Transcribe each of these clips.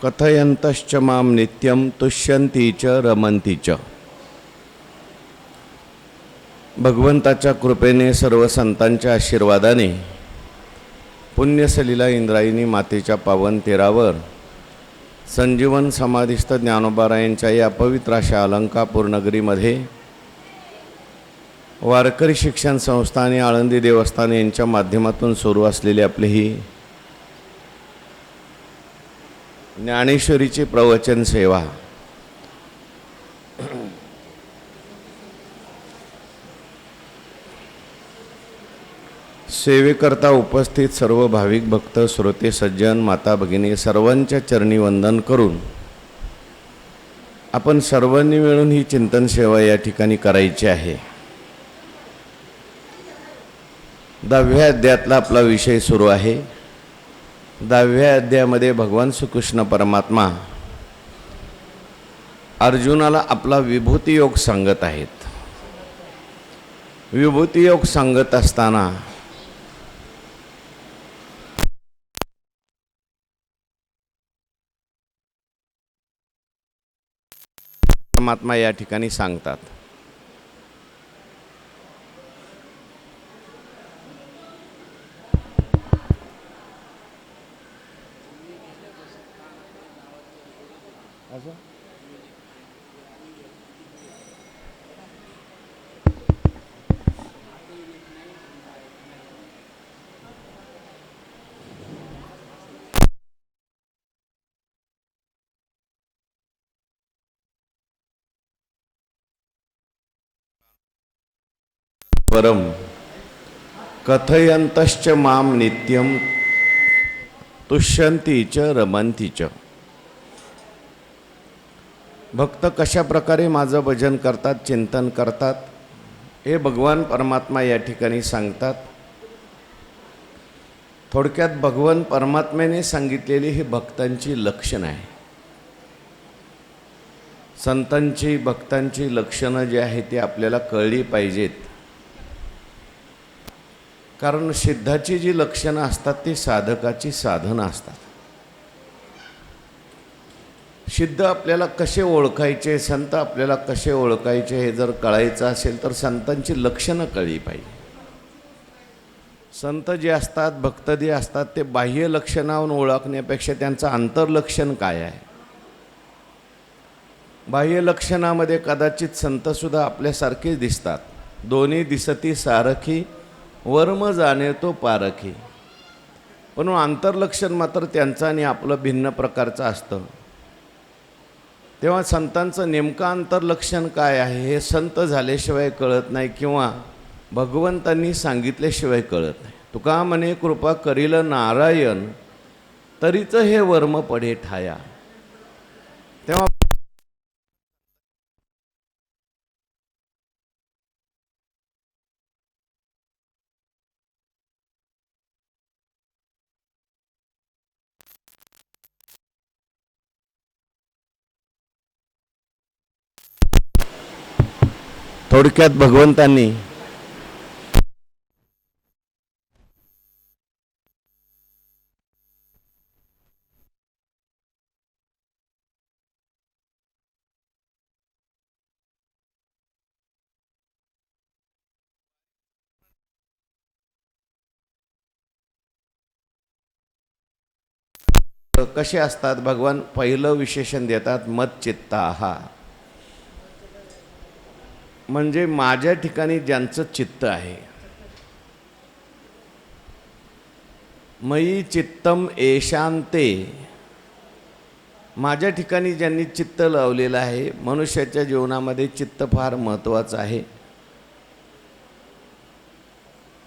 कथयन्तश्च मां नित्यं तुष्यन्ति च रमन्ति च। भगवंताच्या कृपेने सर्व संतांच्या आशीर्वादाने पुण्यसलीला इंद्रायणी मातेच्या पावन तीरावर संजीवन समाधिस्थ ज्ञानोबारायांच्या या पवित्र अशा अलंकापूर नगरीमध्ये वारकरी शिक्षण संस्था आणि आळंदी देवस्थान यांच्या माध्यमातून सुरू असलेली आपली ही ज्ञानेश्वरीची प्रवचन सेवा सेवेकरता उपस्थित सर्व भाविक भक्त श्रोते सज्जन माता भगिनी सर्वांच्या चरणी वंदन करून आपण सर्वांनी मिळून ही चिंतन सेवा या ठिकाणी करायची आहे। 10व्या अध्यायातला आपला विषय सुरू आहे। 10व्या अध्यायामध्ये भगवान श्रीकृष्ण परमात्मा अर्जुनाला आपला विभूती योग सांगत आहेत। विभूती योग सांगत असताना परमात्मा या ठिकाणी सांगतात, परम कथयन्तश्च मां नित्यं तुष्यन्ति च रमन्ति च। भक्त कशा प्रकारे माझं भजन करतात, चिंतन करतात, हे भगवान परमात्मा या ठिकाणी सांगतात। थोडक्यात भगवान परमात्म्याने सांगितलेली ही भक्तांची लक्षणं आहे। संतांची भक्तांची लक्षणं जी आहेत ती आपल्याला कळली पाहिजेत, कारण सिद्धाची जी लक्षणं असतात ती साधकाची साधनं असतात। सिद्ध आपल्याला कसे ओळखायचे, संत आपल्याला कसे ओळखायचे हे जर कळायचं असेल तर संतांची लक्षणं कळली पाहिजे। संत जे असतात, भक्त जे असतात ते बाह्य लक्षणावरून ओळखण्यापेक्षा त्यांचं अंतर्लक्षण काय आहे। बाह्य लक्षणामध्ये कदाचित संतसुद्धा आपल्यासारखेच दिसतात। दोन्ही दिसती सारखी वर्म जाणे तो पारखी, पण अंतर्लक्षण मात्र त्यांचं आणि आपलं भिन्न प्रकारचं असतं। तेव्हा संतांचं नेमकं अंतर्लक्षण काय आहे हे संत झाल्याशिवाय कळत नाही किंवा भगवंतांनी सांगितल्याशिवाय कळत नाही। तुका म्हणे कृपा करील नारायण तरीच हे वर्म पडे ठाया। तेव्हा थोडक्यात भगवंतांनी कसे असतात, भगवान पहिलं विशेषण देतात मच्चित्ताः, म्हणजे माझ्या ठिकाणी ज्यांचं चित्त आहे। मयी चित्तम येशांते, माझ्या ठिकाणी ज्यांनी चित्त लावलेलं आहे। मनुष्याच्या जीवनामध्ये चित्त फार महत्त्वाचं आहे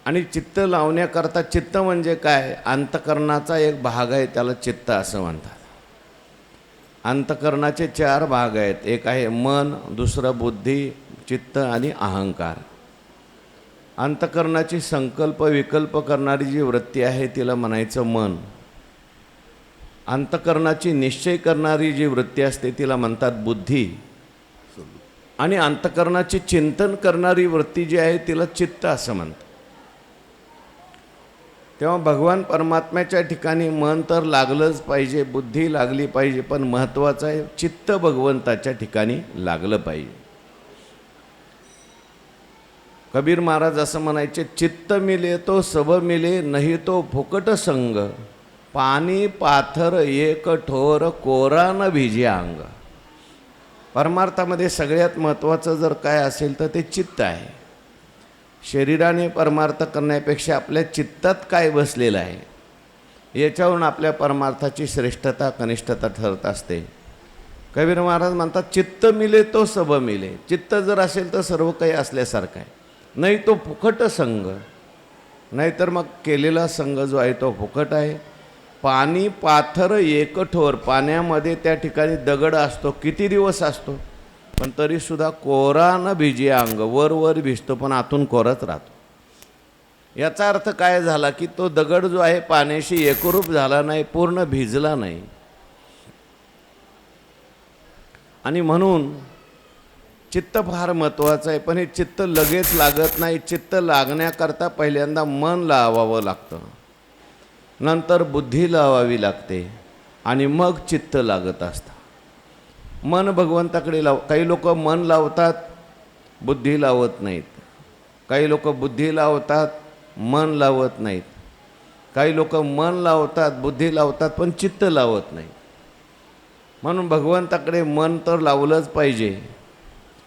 आणि चित्त लावण्याकरता, चित्त म्हणजे काय, अंतकरणाचा एक भाग आहे, त्याला चित्त असं म्हणतात। अंतकरणाचे 4 भाग आहेत, एक आहे मन, दुसरं बुद्धी, चित्त आणि अहंकार। अंतकरणाची संकल्प विकल्प करणारी जी वृत्ती आहे तिला म्हणायचं मन। अंतकरणाची निश्चय करणारी जी वृत्ती असते तिला म्हणतात बुद्धी, आणि अंतकरणाची चिंतन करणारी वृत्ती जी आहे तिला चित्त असं म्हणतात। तेव्हा भगवान परमात्म्याच्या ठिकाणी मन तर लागलंच पाहिजे, बुद्धी लागली पाहिजे, पण महत्त्वाचं आहे चित्त भगवंताच्या ठिकाणी लागलं पाहिजे. कबीर महाराज असं म्हणायचे, चित्त मिले तो सब मिले, नाही तो फुकट संग, पाणी पाथर एक ठोर, कोरा न भिजे अंग. परमार्थामध्ये सगळ्यात महत्त्वाचं जर काय असेल तर ते चित्त आहे. शरीराने परमार्थ करण्यापेक्षा आपल्या चित्तात काय बसलेलं आहे याच्यावरून आपल्या परमार्थाची श्रेष्ठता कनिष्ठता ठरत असते. कबीर महाराज म्हणतात, चित्त मिले तो सब मिले. चित्त जर असेल तर सर्व काही असल्यासारखं आहे. नाही तो फुकट संग, नाहीतर मग केलेला संग जो आहे तो फुकट आहे. पाणी पाथर एक ठोर, पाण्यामध्ये त्या ठिकाणी दगड असतो, किती दिवस असतो, पण तरीसुद्धा कोरा न भिजे अंग, वर वर भिजतो पण आतून कोरत राहतो. याचा अर्थ काय झाला की तो दगड जो आहे पाण्याशी एकरूप झाला नाही, पूर्ण भिजला नाही. आणि म्हणून चित्त फार महत्त्वाचं आहे. पण हे चित्त लगेच लागत नाही. चित्त लागण्याकरता पहिल्यांदा मन लावावं लागतं, नंतर बुद्धी लावावी लागते आणि मग चित्त लागत असतं. मन भगवंताकडे काही लोक मन लावतात, बुद्धी लावत नाहीत. काही लोक बुद्धी लावतात, मन लावत नाहीत. काही लोक मन लावतात, बुद्धी लावतात, पण चित्त लावत नाही. म्हणून भगवंताकडे मन तर लावलंच पाहिजे.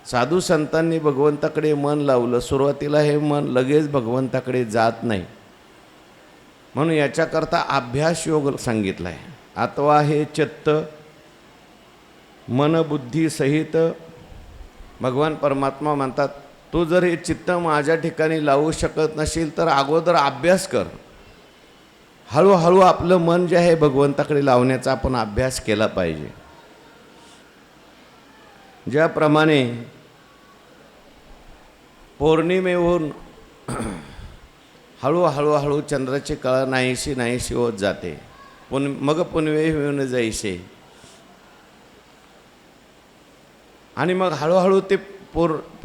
साधू संतांनी भगवंताकडे मन लावलं. सुरुवातीला हे मन लगेच भगवंताकडे जात नाही. म्हणून याच्याकरता अभ्यास योग सांगितला आहे. अथवा हे चित्त मन बुद्धी सहित भगवान परमात्मा म्हणतात, तू जर हे चित्त माझ्या ठिकाणी लावू शकत नसेल तर अगोदर अभ्यास कर. हळूहळू आपलं मन जे आहे भगवंताकडे लावण्याचा आपण अभ्यास केला पाहिजे. ज्याप्रमाणे पौर्णिमेहून हळूहळू चंद्राची कळा नाहीशी होत जाते. मग पुनवे होऊन जाईसे, आणि मग हळूहळू ते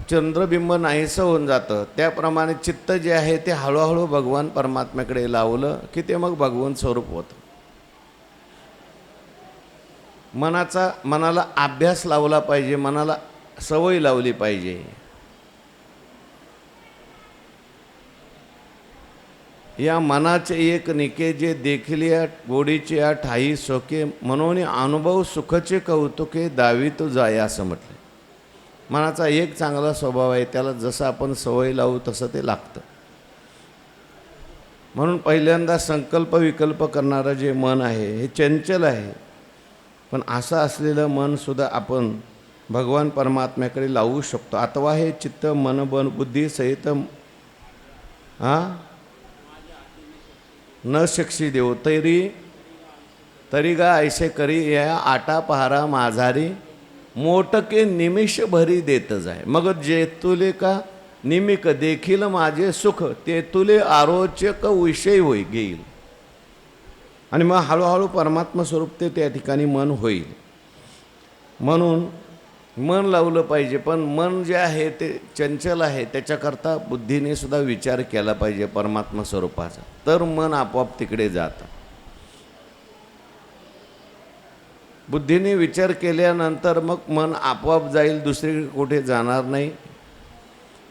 चंद्रबिंब नाहीसं होऊन जातं. त्याप्रमाणे चित्त जे आहे ते हळूहळू भगवान परमात्म्याकडे लावलं की ते मग भगवंत स्वरूप होतं. मनाला अभ्यास लावला पाहिजे, मनाला सवय लावली पाहिजे. या मनाचे एक निके जे देखिले गोडीचे ठाई सोके, म्हणून अनुभव सुखचे कौतुके दावी तो जाय असं म्हटलं. मनाचा एक चांगला स्वभाव आहे, त्याला जसं आपण सवय लावू तसं ते लागतं. म्हणून पहिल्यांदा संकल्प विकल्प करणारं जे मन आहे हे चंचल आहे. पण असं असलेलं मनसुद्धा आपण भगवान परमात्म्याकडे लावू शकतो. अथवा हे चित्त मन बुद्धी सहित न शिक्षी देव तरी गा ऐसे करी, या आटा पहारा माझारी, मोटके निमिष भरी देत जाय. मग जे तुले का निमिक देखील माझे सुख, ते तुले आरोचक विषय होई घेईल. आणि मग हळूहळू परमात्मा स्वरूप ते त्या ठिकाणी मन होईल. म्हणून मन लावलं पाहिजे. पण मन जे आहे ते चंचल आहे, त्याच्याकरता बुद्धीने सुद्धा विचार केला पाहिजे परमात्मा स्वरूपाचा, तर मन आपोआप तिकडे जातं. बुद्धीने विचार केल्यानंतर मग मन आपोआप जाईल, दुसरीकडे कुठे जाणार नाही.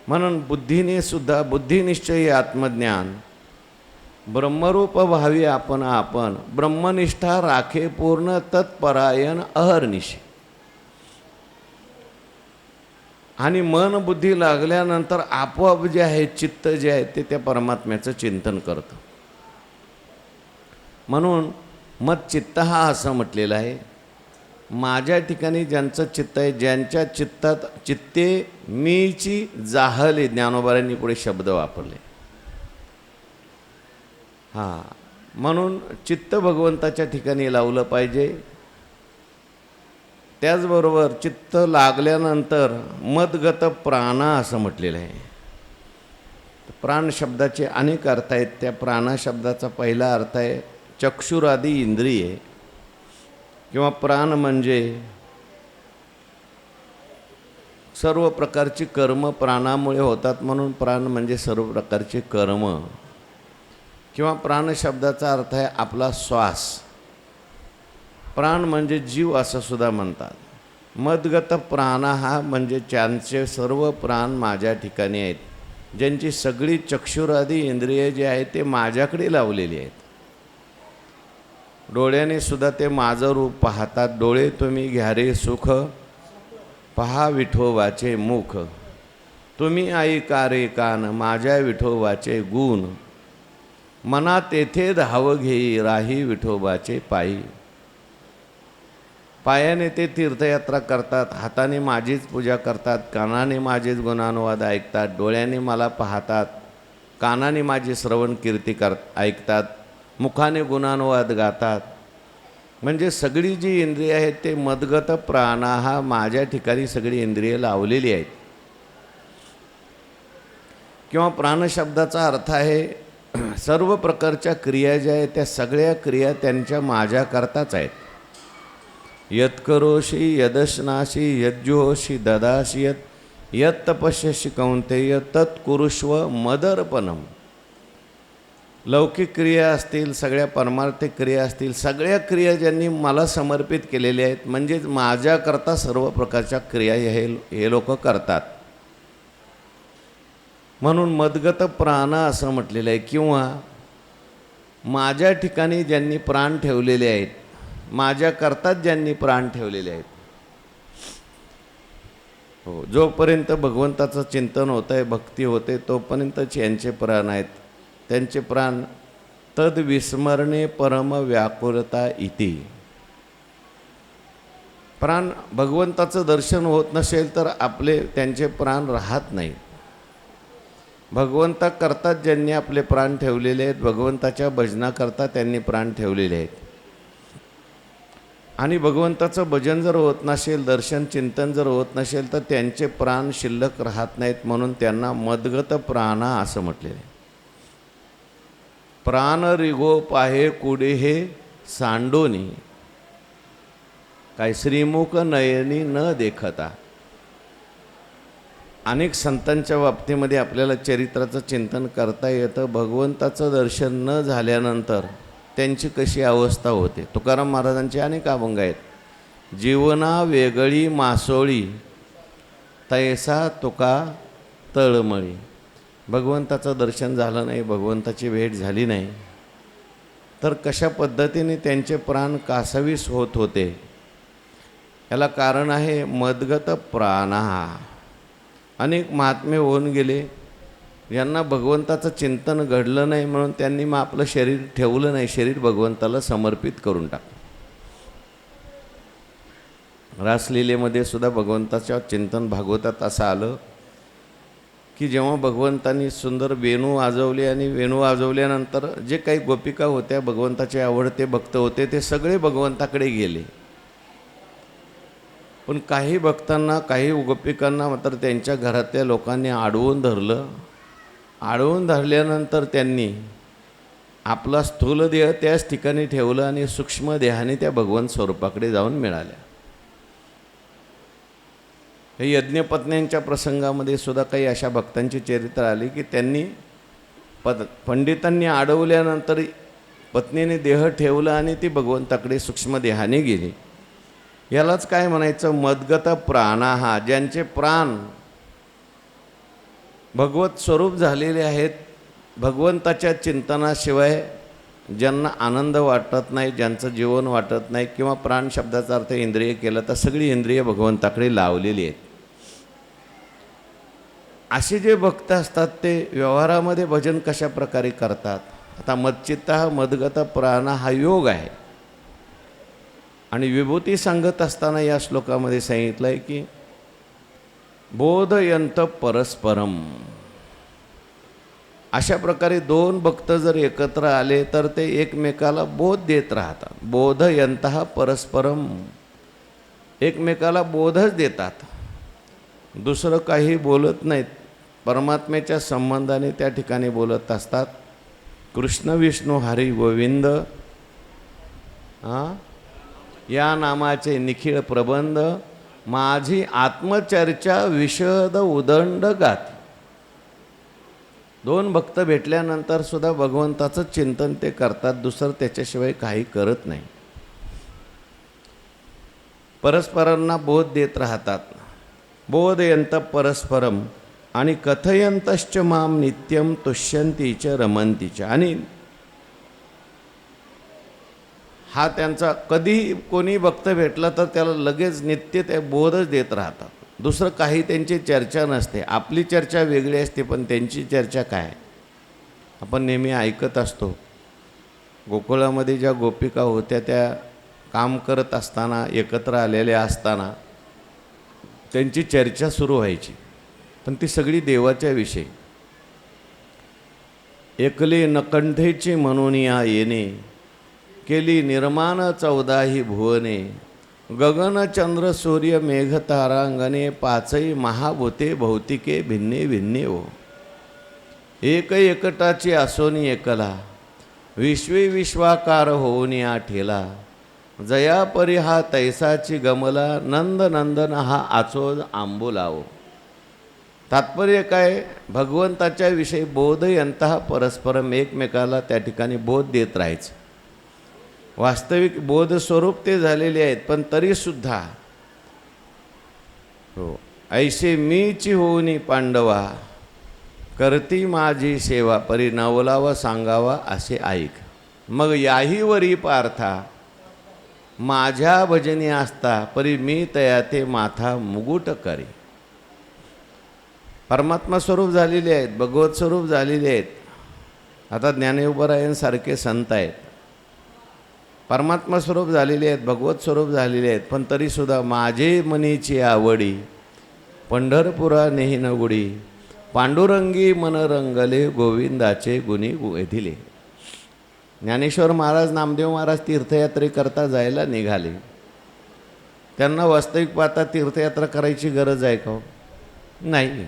म्हणून बुद्धीने सुद्धा बुद्धिनिश्चय आत्मज्ञान, ब्रह्मरूप भावी आपण ब्रह्मनिष्ठा राखे पूर्ण तत्परायण अहर्निशी. आणि मन बुद्धी लागल्यानंतर आपोआप जे आहे चित्त जे आहे ते त्या परमात्म्याचं चिंतन करतं. म्हणून मत चित्त हा असं म्हटलेलं आहे. माझ्या ठिकाणी ज्यांचं चित्त आहे, ज्यांच्या चित्ते मीची जाहले, ज्ञानोबांनी पुढे शब्द वापरले. म्हणून चित्त भगवंताच्या ठिकाणी लावलं पाहिजे. त्याचबरोबर चित्त लागल्यानंतर मदगत प्राण असं म्हटलेलं आहे. प्राण शब्दाचे अनेक अर्थ आहेत. त्या प्राण शब्दाचा पहिला अर्थ आहे चक्षुरादी इंद्रिये, किंवा प्राण म्हणजे सर्व प्रकारची कर्म प्राणामुळे होतात, म्हणून प्राण म्हणजे सर्व प्रकारचे कर्म. किंवा प्राण शब्दाचा अर्थ आहे आपला श्वास. प्राण म्हणजे जीव असं सुद्धा म्हणतात. मदगत प्राण हा म्हणजे ज्यांचे सर्व प्राण माझ्या ठिकाणी आहेत, ज्यांची सगळी चक्षुरादी इंद्रिये जे आहेत ते माझ्याकडे लावलेली आहेत. डोळ्याने सुद्धा ते माझं रूप पाहतात. डोळे तुम्ही घ्या रे सुख, पहा विठोबाचे मुख. तुम्ही ऐका रे कान, माझ्या विठोबाचे गुण. मनात तेथे धाव घेई, राही विठोबाचे पायी. पायाने ते तीर्थयात्रा करतात, हाताने माझीच पूजा करतात, कानाने माझेच गुणानुवाद ऐकतात, डोळ्याने मला पाहतात, कानाने माझी श्रवण कीर्ती ऐकतात, मुखाने गुणानुवाद गातात. म्हणजे सगळी जी इंद्रिय आहेत ते मदगत प्राण हा माझ्या ठिकाणी सगळी इंद्रिय लावलेली आहेत. किंवा प्राणशब्दाचा अर्थ आहे सर्व प्रकारच्या क्रिया ज्या आहेत त्या सगळ्या क्रिया त्यांच्या माझ्याकरताच आहेत. यत्करोषि यदश्नासि यज्जुहोषि ददासि यत् तपस्यसि कौन्तेय तत्कुरुष्व मदर्पणम. लौकिक क्रिया असतील, सगळ्या परमार्थिक क्रिया असतील, सगळ्या क्रिया ज्यांनी मला समर्पित केलेल्या आहेत, म्हणजेच माझ्याकरता सर्व प्रकारच्या क्रिया हे लोक करतात. म्हणून मदगत प्राण असं म्हटलेलं आहे. किंवा माझ्या ठिकाणी ज्यांनी प्राण ठेवलेले आहेत, माझ्याकरताच ज्यांनी प्राण ठेवलेले आहेत. हो, जोपर्यंत भगवंताचं चिंतन होतं आहे, भक्ती होते, तोपर्यंतच यांचे प्राण आहेत. त्यांचे प्राण तद विस्मरणे परम व्याकुलता इति. प्राण भगवंताचं दर्शन होत नसेल तर आपले त्यांचे प्राण राहत नाहीत. भगवंताकरता ज्यांनी आपले प्राण ठेवलेले आहेत, भगवंताच्या भजनाकरता त्यांनी प्राण ठेवलेले आहेत. आणि भगवंताचं भजन जर होत नसेल, दर्शन चिंतन जर होत नसेल तर त्यांचे प्राण शिल्लक राहत नाहीत. म्हणून त्यांना मदगत प्राण असं म्हटलेले आहे. प्राण रिगो पाहे कुडे हे सांडोनी, काय श्रीमुख नयनी न देखता. अनेक संतांच्या बाबतीमध्ये आपल्याला चरित्राचं चिंतन करता येतं. भगवंताचं दर्शन न झाल्यानंतर त्यांची कशी अवस्था होते. तुकाराम महाराजांचे अनेक अभंग आहेत. जीवना वेगळी मासोळी, तैसा तुका तळमळी. भगवंताचं दर्शन झालं नाही, भगवंताची भेट झाली नाही, तर कशा पद्धतीने त्यांचे प्राण कासावीस होत होते. याला कारण आहे मदगत प्राणा. अनेक महात्मे होऊन गेले, यांना भगवंताचं चिंतन घडलं नाही, म्हणून त्यांनी मग आपलं शरीर ठेवलं नाही, शरीर भगवंताला समर्पित करून टाकलं. रासलीलेमध्ये सुद्धा भगवंताच्या चिंतन भागवतात असं आलं की जेव्हा भगवंतांनी सुंदर वेणू वाजवली आणि वेणू वाजवल्यानंतर जे काही गोपिका होत्या, भगवंताचे आवडते भक्त होते, ते सगळे भगवंताकडे गेले. पण काही भक्तांना, काही गोपिकांना मात्र त्यांच्या घरातल्या लोकांनी अडवून धरलं. अडवून धरल्यानंतर त्यांनी आपला स्थूल देह त्याच ठिकाणी ठेवलं आणि सूक्ष्म देहाने त्या भगवंत स्वरूपाकडे जाऊन मिळाल्या. हे यज्ञपत्न्यांच्या प्रसंगामध्ये सुद्धा काही अशा भक्तांची चरित्र आली की त्यांनी पंडितांनी अडवल्यानंतर पत्नीने देह ठेवला आणि ती भगवंताकडे सूक्ष्म देहाने गेली. यालाच काय म्हणायचं, मदगत प्राणा. हा ज्यांचे प्राण भगवत स्वरूप झालेले आहेत, भगवंताच्या चिंतनाशिवाय ज्यांना आनंद वाटत नाही, ज्यांचं जीवन वाटत नाही, किंवा प्राण शब्दाचा अर्थ इंद्रिय केला तर सगळी इंद्रिय भगवंताकडे लावलेली आहेत. असे जे भक्त असतात ते व्यवहारामध्ये भजन कशा प्रकारे करतात. आता मच्चित्त हा मदगत प्राण हा योग आहे. आणि विभूती सांगत असताना या श्लोकामध्ये सांगितलं आहे की बोधयंत परस्परम. अशा प्रकारे दोन भक्त जर एकत्र आले तर ते एकमेकाला बोध देत राहतात. बोधयंत परस्परम, एकमेकाला बोधच देतात, दुसरं काही बोलत नाहीत. परमात्म्याच्या संबंधाने त्या ठिकाणी बोलत असतात. कृष्ण विष्णू हरी गोविंद या नामाचे निखिळ प्रबंध, माझी आत्मचर्चा विशद उदंड गात. दोन भक्त भेटल्यानंतर सुद्धा भगवंताचं चिंतन ते करतात, दुसरं त्याच्याशिवाय काही करत नाही. परस्परांना बोध देत राहतात. बोधयंत परस्परम आणि कथयंतश्च माम नित्यम तुष्यंती च रमंती च. आणि हा त्यांचा कधी कोणी भक्त भेटला तर त्याला लगेच नित्य ते बोधच देत राहतात. दुसरं काही त्यांची चर्चा नसते. आपली चर्चा वेगळी असते, पण त्यांची चर्चा काय आपण नेहमी ऐकत असतो. गोकुळामध्ये ज्या गोपिका होत्या त्या काम करत असताना, एकत्र आलेल्या असताना त्यांची चर्चा सुरू व्हायची, पण ती सगळी देवाच्या विषयी. एकले नकंठेची म्हणून या येणे, केली निर्माण 14 भुवने. गगन चंद्र सूर्य मेघ तारांगणे, पाचही महाभूते भौतिके भिन्ने भिन्ने हो. एक एकटाची असोनी एकला, विश्वे विश्वाकार होऊन या ठेला. जया परी हा तैसाची गमला, नंद नंदन हा आचोज आंबोलावो. तात्पर्य काय, भगवंताच्या विषयी बोधयंतः परस्परम, एकमेकाला त्या ठिकाणी बोध देत राहायचं. वास्तविक बोध स्वरूप ते झालेले आहेत, पण तरीसुद्धा हो ऐसे मीची होऊनी पांडवा, करती माझी सेवा, परी नवलावा सांगावा असे ऐक. मग याही वरी पार्था, माझ्या भजनी असता, परी मी तया ते माथा मुगुट करी. परमात्मा स्वरूप झालेले आहेत, भगवत स्वरूप झालेले आहेत. आता ज्ञानेश्वरायांसारखे संत आहेत, परमात्मा स्वरूप झालेले आहेत, भगवत स्वरूप झालेले आहेत, पण तरीसुद्धा माझे मनीची आवडी, पंढरपुरा नेही नगुडी. पांडुरंगी मन रंगले, गोविंदाचे गुणी वेधिले. ज्ञानेश्वर महाराज, नामदेव महाराज तीर्थयात्रेकरता जायला निघाले. त्यांना वास्तविक पाहता तीर्थयात्रा करायची गरज आहे का? नाही.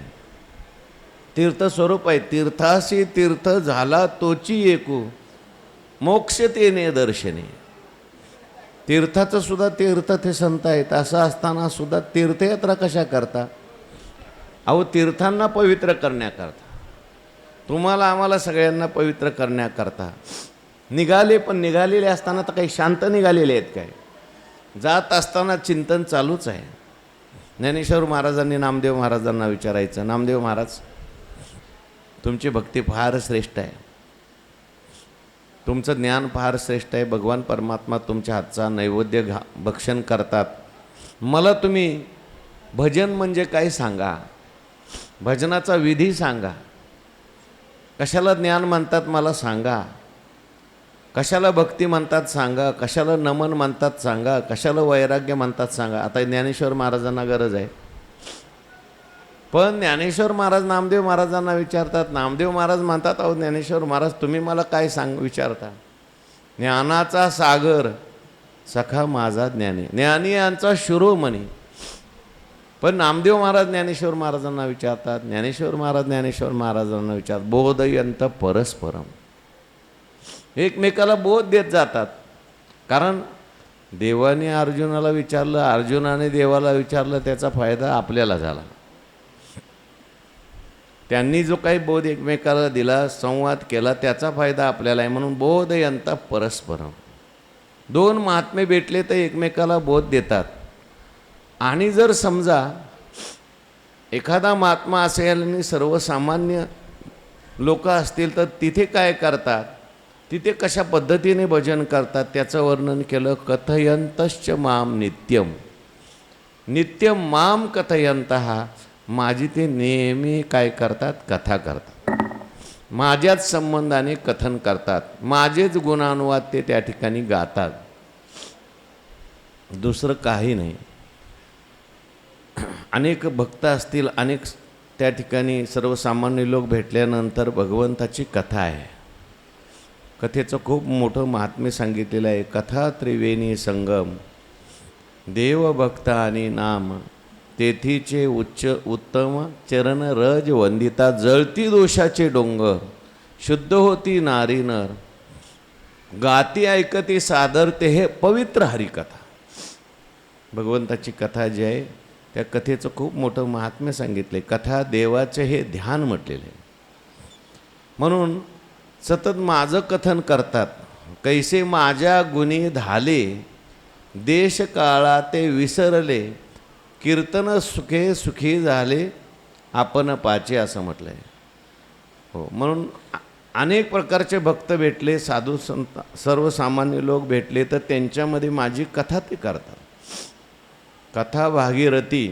तीर्थस्वरूप आहे. तीर्थासी तीर्थ झाला तोची एकू, मोक्ष तेने दर्शने. तीर्थाचं सुद्धा तीर्थ ते संत आहेत. असं असताना सुद्धा तीर्थयात्रा कशा करता? अहो तीर्थांना पवित्र करण्याकरता, तुम्हाला आम्हाला सगळ्यांना पवित्र करण्याकरता निघाले. पण निघालेले असताना तर काही शांत निघालेले आहेत काय? जात असताना चिंतन चालूच आहे. ज्ञानेश्वर महाराजांनी नामदेव महाराजांना विचारायचं, नामदेव महाराज तुमची भक्ती फार श्रेष्ठ आहे, तुमचं ज्ञान फार श्रेष्ठ आहे, भगवान परमात्मा तुमच्या हातचा नैवेद्य भक्षण करतात, मला तुम्ही भजन म्हणजे काय सांगा, भजनाचा विधी सांगा, कशाला ज्ञान म्हणतात मला सांगा, कशाला भक्ती म्हणतात सांगा, कशाला नमन म्हणतात सांगा, कशाला वैराग्य म्हणतात सांगा. आता ज्ञानेश्वर महाराजांना गरज आहे. पण ज्ञानेश्वर महाराज नामदेव महाराजांना विचारतात. नामदेव महाराज म्हणतात, अहो ज्ञानेश्वर महाराज तुम्ही मला काय विचारता? ज्ञानाचा सागर सखा माझा ज्ञानी, ज्ञानी यांचा शिरोमणी. पण नामदेव महाराज ज्ञानेश्वर महाराजांना विचारतात, ज्ञानेश्वर महाराजांना विचारतात, बोधयंत परस्परम. एकमेकाला बोध देत जातात. कारण देवाने अर्जुनाला विचारलं, अर्जुनाने देवाला विचारलं, त्याचा फायदा आपल्याला झाला. त्यांनी जो काही बोध एकमेकाला दिला, संवाद केला, त्याचा फायदा आपल्याला आहे. म्हणून बोधयंत परस्परम. दोन महात्मे भेटले तर एकमेकाला बोध देतात. आणि जर समजा एखादा महात्मा असेल आणि सर्वसामान्य लोक असतील तर तिथे काय करतात, तिथे कशा पद्धतीने भजन करतात त्याचं वर्णन केलं. कथयंतश्च माम नित्यम, नित्यम माम कथयंतः, माझी ते नेहमी काय करतात, कथा करतात, माझ्याच संबंधाने कथन करतात, माझेच गुणानुवाद ते त्या ठिकाणी गातात, दुसरं काही नाही. अनेक भक्त असतील, अनेक त्या ठिकाणी सर्वसामान्य लोक भेटल्यानंतर भगवंताची कथा आहे. कथेचं खूप मोठं महात्म्य सांगितलेलं आहे. कथा त्रिवेणी संगम, देव भक्त आणि नाम, तेथीचे उच्च उत्तम चरण रज वंदिता. जळती दोषाचे डोंगर, शुद्ध होती नारी नर, गाती ऐकती सादरते हे पवित्र हरिकथा. भगवंताची कथा जी आहे त्या कथेचं खूप मोठं महात्म्य सांगितले. कथा देवाचे हे ध्यान म्हटलेले आहे. म्हणून सतत माझं कथन करतात, कैसे माझ्या गुणी धाले, देश काळा ते विसरले, कीर्तन सुखे सुखी झाले, आपण पाचे, असं म्हटलं आहे. हो, म्हणून अनेक प्रकारचे भक्त भेटले, साधू संत सर्वसामान्य लोक भेटले, तर त्यांच्यामध्ये माझी कथा ते करतात. कथा भागीरथी,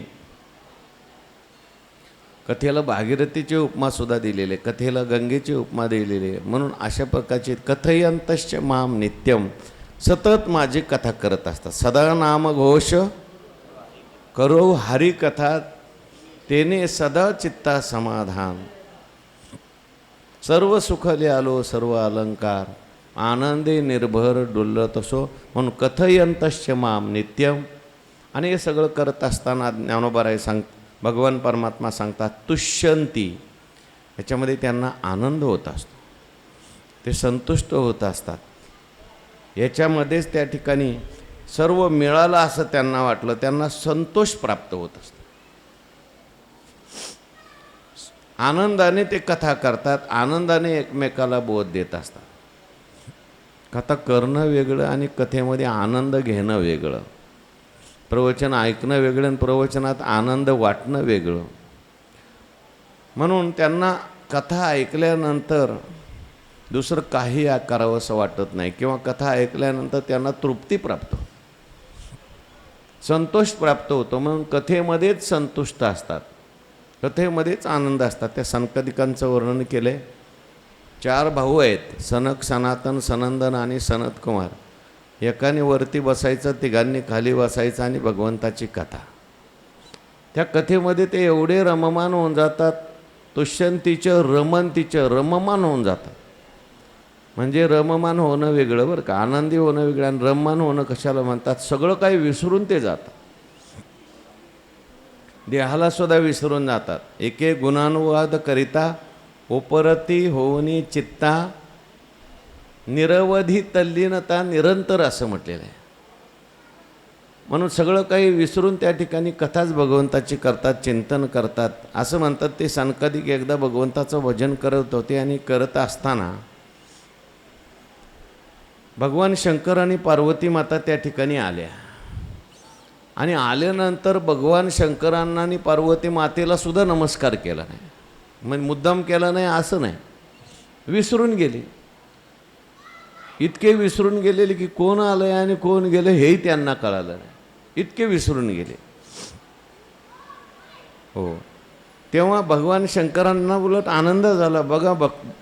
कथेला भागीरथीची उपमासुद्धा दिलेली आहे, कथेला गंगेची उपमा दिलेली आहे. म्हणून अशा प्रकारचे कथयंतश्च माम नित्यम, सतत माझी कथा करत असतात. सदा नाम घोष करो हरी कथा, तेने सदा चित्ता समाधान, सर्व सुखले आलो सर्व अलंकार, आनंदे निर्भर डुलत असो. म्हणून कथयंतश्च माम नित्यम. आणि हे सगळं करत असताना ज्ञानोबाराय भगवान परमात्मा सांगतात तुष्यंती, याच्यामध्ये त्यांना आनंद होत असतो, ते संतुष्ट होत असतात. याच्यामध्येच त्या ठिकाणी सर्व मिळालं असं त्यांना वाटलं, त्यांना संतोष प्राप्त होत असतो. आनंदाने ते कथा करतात, आनंदाने एकमेकाला बोध देत असतात. कथा करणं वेगळं आणि कथेमध्ये आनंद घेणं वेगळं, प्रवचन ऐकणं वेगळं आणि प्रवचनात आनंद वाटणं वेगळं. म्हणून त्यांना कथा ऐकल्यानंतर दुसरं काही करावं असं वाटत नाही, किंवा कथा ऐकल्यानंतर त्यांना तृप्ती प्राप्त होते, संतोष प्राप्त होतो. म्हणून कथेमध्येच संतुष्ट असतात, कथेमध्येच आनंद असतात. त्या सनकादिकांचं वर्णन केलं आहे. 4 भाऊ आहेत, सनक, सनातन, सनंदन आणि सनत कुमार. एकाने वरती बसायचं, तिघांनी खाली बसायचं आणि भगवंताची कथा. त्या कथेमध्ये ते एवढे रममान होऊन जातात, तुष्यंतीचं रमंतीचं रममान होऊन जातात. म्हणजे रममान होणं वेगळं बरं का, आनंदी होणं वेगळं, आणि रममान होणं कशाला म्हणतात, सगळं काही विसरून ते जातात, देहाला सुद्धा विसरून जातात. एक एक गुणानुवाद करिता उपरती होऊनी चित्ता, निरवधी तल्लीनता निरंतर, असं म्हटलेलं आहे. म्हणून सगळं काही विसरून त्या ठिकाणी कथाच भगवंताची करतात, चिंतन करतात. असं म्हणतात ते सनकादिक एकदा भगवंताचं भजन करत होते, आणि करत असताना भगवान शंकर आणि पार्वती माता त्या ठिकाणी आल्या. आणि आल्यानंतर भगवान शंकरांना आणि पार्वती मातेला सुद्धा नमस्कार केला नाही, म्हणजे मुद्दाम केला नाही असं नाही, विसरून गेले. इतके विसरून गेलेले की कोण आलं आणि कोण गेलं हेही त्यांना कळालं नाही, इतके विसरून गेले. हो, तेव्हा भगवान शंकरांना उलट आनंद झाला, बघा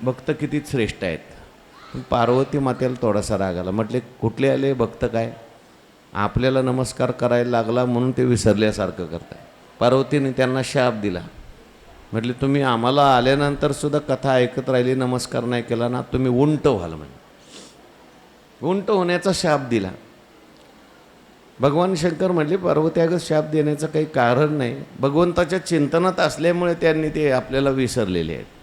भक्त किती श्रेष्ठ आहेत. पार्वती मातेला थोडासा राग आला, म्हटले कुठले आले भक्त, काय आपल्याला नमस्कार करायला लागला म्हणून ते विसरल्यासारखं करताय. पार्वतीने त्यांना शाप दिला, म्हटले तुम्ही आम्हाला आल्यानंतर सुद्धा कथा ऐकत राहिली, नमस्कार नाही केला ना, तुम्ही उंट व्हाल. म्हणजे उंट होण्याचा शाप दिला. भगवान शंकर म्हटले पार्वती अगं शाप देण्याचं काही कारण नाही, भगवंताच्या चिंतनात असल्यामुळे त्यांनी ते आपल्याला विसरलेले आहेत.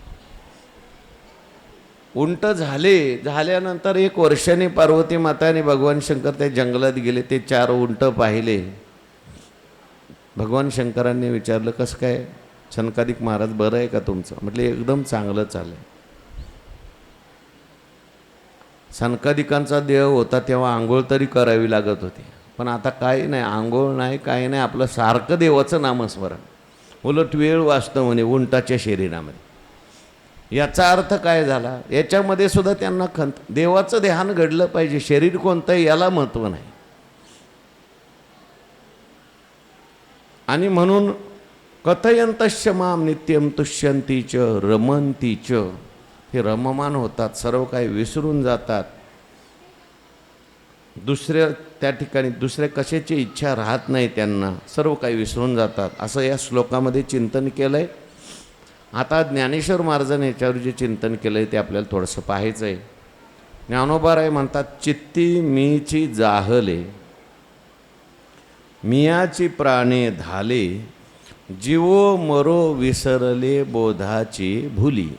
उंट झाल्यानंतर 1 वर्षाने पार्वती माता आणि भगवान शंकर त्या जंगलात गेले, ते 4 उंट पाहिले. भगवान शंकरांनी विचारलं कसं काय सनकादिक महाराज, बरं आहे का तुमचं? म्हटले एकदम चांगलं चाललंय. सनकादिकांचा देह होता तेव्हा आंघोळ तरी करावी लागत होती, पण आता काही नाही, आंघोळ नाही, काही नाही, आपलं सारखं देवाचं नामस्मरण, उलट वेळ वाचतं म्हणे उंटाच्या शरीरामध्ये. याचा अर्थ काय झाला, याच्यामध्ये सुद्धा त्यांना देवाचं ध्यान घडलं पाहिजे, शरीर कोणतं याला महत्त्व नाही. आणि म्हणून कथयंतश्च माम नित्यम तुष्यंतीच रमंतीच, हे रममान होतात, सर्व काही विसरून जातात, दुसऱ्या त्या ठिकाणी दुसऱ्या कशाची इच्छा राहत नाही त्यांना, सर्व काही विसरून जातात, असं या श्लोकामध्ये चिंतन केलं आहे. आता ज्ञानेश्वर महाराजांनी याच्यावर जे चिंतन केलं आहे ते आपल्याला थोडंसं पाहायचं आहे. ज्ञानोबाराय म्हणतात चित्ती मीची जाहले, मियाची प्राणे धाले, जीवो मरो विसरले बोधाची भुली.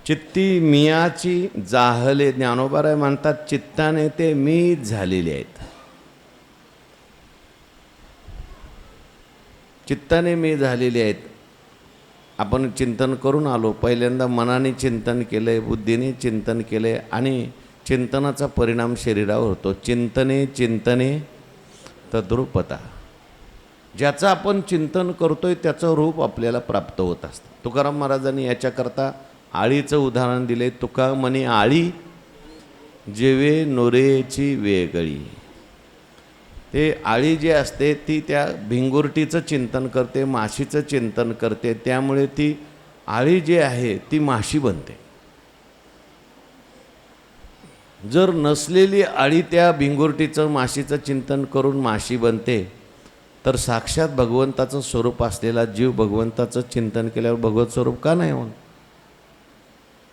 चित्ती मियाची जाहले, ज्ञानोबाराय म्हणतात चित्ताने ते मी झालेले आहेत, चित्ताने मी झालेले आहेत. आपण चिंतन करून आलो. पहिल्यांदा मनाने चिंतन केलं आहे, बुद्धीने चिंतन केलं आहे आणि चिंतनाचा परिणाम शरीरावर होतो. चिंतने चिंतने तद्रूपता. ज्याचं आपण चिंतन करतोय त्याचं रूप आपल्याला प्राप्त होत असतं. तुकाराम महाराजांनी याच्याकरता आळीचं उदाहरण दिले. तुका म्हणे आळी जेवे नोरेची वेगळी. ते आळी जी असते ती त्या भिंगुरटीचं चिंतन करते, माशीचं चिंतन करते, त्यामुळे ती आळी जी आहे ती माशी बनते. जर नसलेली आळी त्या भिंगुरटीचं माशीचं चिंतन करून माशी बनते, तर साक्षात भगवंताचं स्वरूप असलेला जीव भगवंताचं चिंतन केल्यावर भगवत स्वरूप का नाही होत?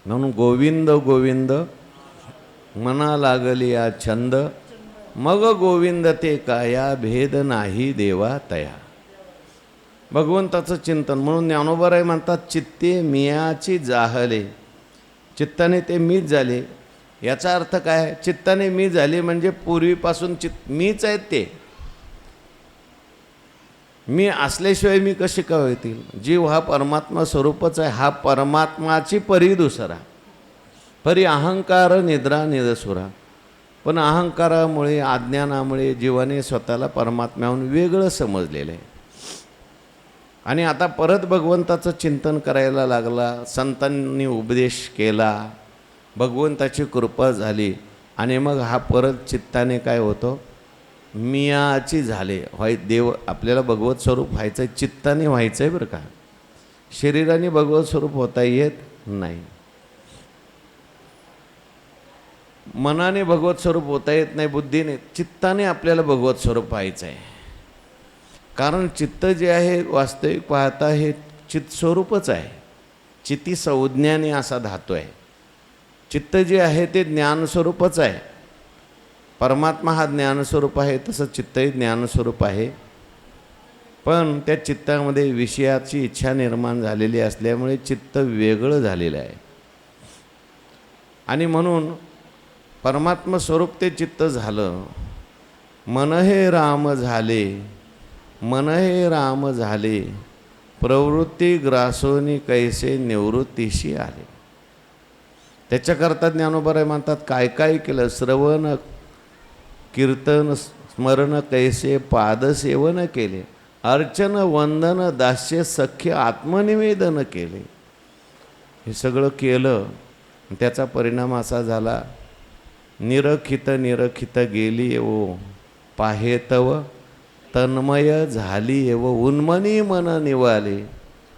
म्हणून गोविंद गोविंद मना लागली या छंद, मग गोविंद ते काया भेद नाही देवा तया. भगवंताचं चिंतन. म्हणून ज्ञानोबाराय म्हणतात चित्ते मियाची जाहले. चित्ताने ते मीच झाले. याचा अर्थ काय? चित्ताने मी झाले म्हणजे पूर्वीपासून मीच आहेत ते. मी असल्याशिवाय मी कसे का होतील? जीव हा परमात्मा स्वरूपच आहे. हा परमात्माची परी दुसरा. परी अहंकार निद्रा निदसुरा. पण अहंकारामुळे अज्ञानामुळे जीवाने स्वतःला परमात्म्याहून वेगळं समजलेलं आहे. आणि आता परत भगवंताचं चिंतन करायला लागला. संतांनी उपदेश केला, भगवंताची कृपा झाली आणि मग हा परत चित्ताने काय होतो? मियाची झाले. देव आपल्याला भगवत स्वरूप व्हायचं आहे, चित्ताने व्हायचं आहे बरं का. शरीराने भगवत स्वरूप होता येत नाही. मनाने भगवत स्वरूप होता येत नाही, बुद्धीने. चित्ताने आपल्याला भगवत स्वरूप व्हायचं आहे. कारण चित्त जे आहे वास्तविक पाहता हे चित्त स्वरूपच आहे. चित्ती संज्ञाने असा धातू आहे. चित्त जे आहे ते ज्ञानस्वरूपच आहे. परमात्मा हा ज्ञानस्वरूप आहे, तसं चित्तही ज्ञानस्वरूप आहे. पण त्या चित्तामध्ये विषयाची इच्छा निर्माण झालेली असल्यामुळे चित्त वेगळं झालेलं आहे. आणि म्हणून परमात्मा स्वरूप ते चित्त झालं. मन हे राम झाले, मन हे राम झाले, प्रवृत्ती ग्रासोनी कैसे निवृत्तीशी आले. त्याच्याकरता ज्ञानोबाराय म्हणतात काय काय केलं? श्रवण कीर्तन स्मरण कैसे पादसेवन केले, अर्चन वंदन दास्य सख्य आत्मनिवेदन केले. हे सगळं केलं. त्याचा परिणाम असा झाला, निरखित निरखित गेली एवो पाहेतव, तन्मय झाली एवो उन्मनी मन निवाले,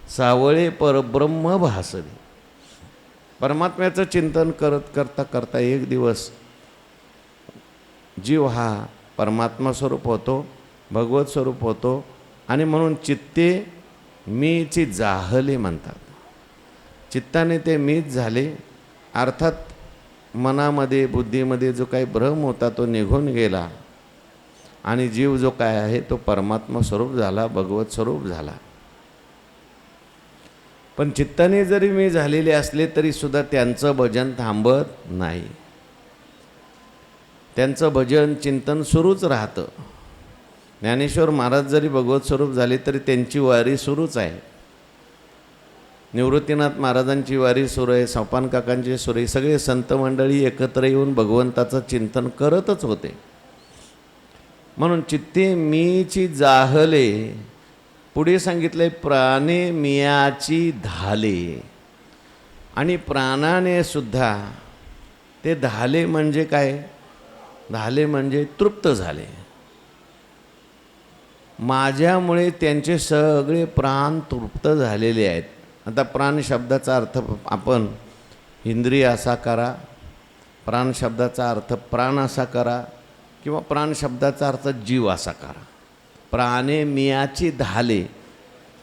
सावळे परब्रह्म भासले. परमात्म्याचं चिंतन करत करता करता एक दिवस जीव हा परमात्मा स्वरूप होतो, भगवत स्वरूप होतो. आणि म्हणून चित्ते मीची जाहले म्हणतात. चित्ताने ते मीच झाले. अर्थात मनामध्ये बुद्धीमध्ये जो काही भ्रम होता तो निघून गेला आणि जीव जो काय आहे तो परमात्मा स्वरूप झाला, भगवत स्वरूप झाला. पण चित्ताने जरी मी झालेले असले तरी सुद्धा त्यांचं भजन थांबत नाही. त्यांचं भजन चिंतन सुरूच राहतं. ज्ञानेश्वर महाराज जरी भगवत स्वरूप झाले तरी त्यांची वारी सुरूच आहे. निवृत्तीनाथ महाराजांची वारी सुरू आहे, सोपान काकांची सुरू आहे. सगळे संत मंडळी एकत्र येऊन भगवंताचं चिंतन करतच होते. म्हणून चित्ते मीची जाहले. पुढे सांगितले प्राणे मियाची धाले. आणि प्राणाने सुद्धा ते धाले म्हणजे काय? धाले म्हणजे तृप्त झाले. माझ्यामुळे त्यांचे सगळे प्राण तृप्त झालेले आहेत. आता प्राण शब्दाचा अर्थ आपण इंद्रिय असा करा, प्राण शब्दाचा अर्थ प्राण असा करा, किंवा प्राण शब्दाचा अर्थ जीव असा करा. प्राणे मियाची धाले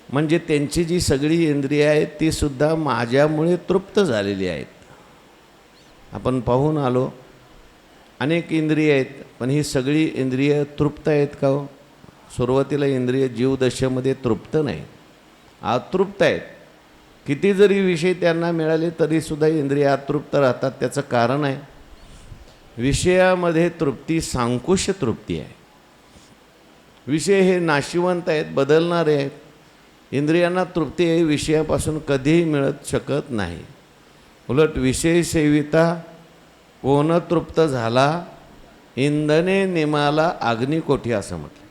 म्हणजे त्यांची जी सगळी इंद्रिय आहेत ती सुद्धा माझ्यामुळे तृप्त झालेली आहेत. आपण पाहून आलो अनेक इंद्रिय आहेत, पण ही सगळी इंद्रिय तृप्त आहेत का हो? सुरुवातीला इंद्रिय जीवदशेमध्ये तृप्त नाही, अतृप्त आहेत. किती जरी विषय त्यांना मिळाले तरीसुद्धा इंद्रिय अतृप्त राहतात. त्याचं कारण आहे विषयामध्ये तृप्ती सांकुश तृप्ती आहे. विषय हे नाशिवंत आहेत, बदलणारे आहेत. इंद्रियांना तृप्ती हे विषयापासून कधीही मिळत शकत नाही. उलट विषय सेविता कोण तृप्त झाला, इंधने निमाला अग्निकोठी असं म्हटलं.